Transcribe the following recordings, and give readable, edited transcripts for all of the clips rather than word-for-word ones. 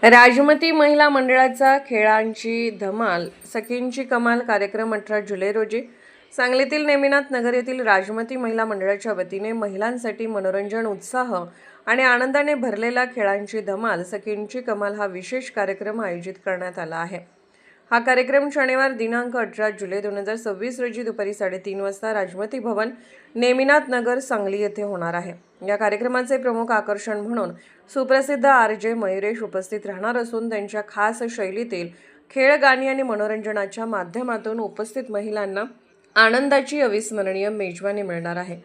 राजमती महिला मंडळाचा खेळांची धमाल सखींची कमाल कार्यक्रम 18 जुलै रोजी सांगलीतील नेमिनाथ नगर येथील राजमती महिला मंडळाच्या वतीने महिलांसाठी मनोरंजन, उत्साह आणि आनंदाने भरलेला खेळांची धमाल सखींची कमाल हा विशेष कार्यक्रम आयोजित करण्यात आला आहे। हा कार्यक्रम शनिवार दिनांक 18 जुलै 2026 रोजी दुपारी 3:30 वाजता राजमती भवन, नेमिनाथ नगर, सांगली येथे होणार आहे। या कार्यक्रमाचे प्रमुख आकर्षण म्हणून सुप्रसिद्ध आर.जे. मयुरेश उपस्थित राहणार असून त्यांच्या खास शैलीतील खेळ, गाणी आणि मनोरंजनाच्या माध्यमातून उपस्थित महिलांना आनंदाची अविस्मरणीय मेजवानी मिळणार आहे।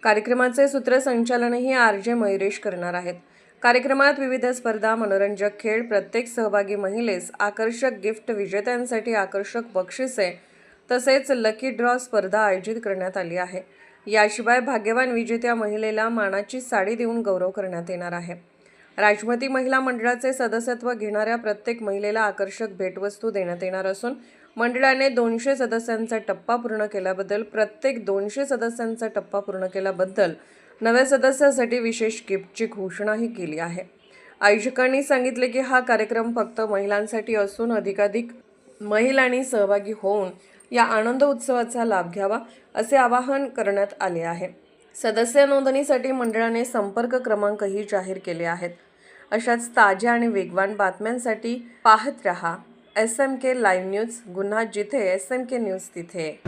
कार्यक्रमाचे सूत्रसंचालनही आर.जे. मयुरेश करणार आहेत। कार्यक्रमात विविध स्पर्धा, मनोरंजक खेळ, प्रत्येक सहभागी महिलेस आकर्षक गिफ्ट, विजेत्यांसाठी आकर्षक बक्षिसे तसेच लकी ड्रॉ स्पर्धा आयोजित करण्यात आली आहे। याशिवाय भाग्यवान विजेत्या महिलेला मानाची साडी देऊन गौरव करण्यात येणार आहे। राजमती महिला मंडळाचे सदस्यत्व घेणाऱ्या प्रत्येक महिलेला आकर्षक भेटवस्तू देण्यात येणार असून मंडळाने 200 सदस्यांचा टप्पा पूर्ण केल्याबद्दल नव्या सदस्यासाठी विशेष गिफ्टची घोषणाही केली आहे। आयोजकांनी सांगितले की हा कार्यक्रम फक्त महिलांसाठी असून अधिकाधिक महिलांनी सहभागी होऊन या आनंद उत्सवाचा लाभ घ्यावा असे आवाहन करण्यात आले आहे। सदस्य नोंदणीसाठी मंडळाने संपर्क क्रमांकही जाहीर केले आहेत। अशाच ताज्या आणि वेगवान बातम्यांसाठी पाहत रहा SMK लाईव्ह न्यूज। गुन्हा जिथे SMK न्यूज तिथे।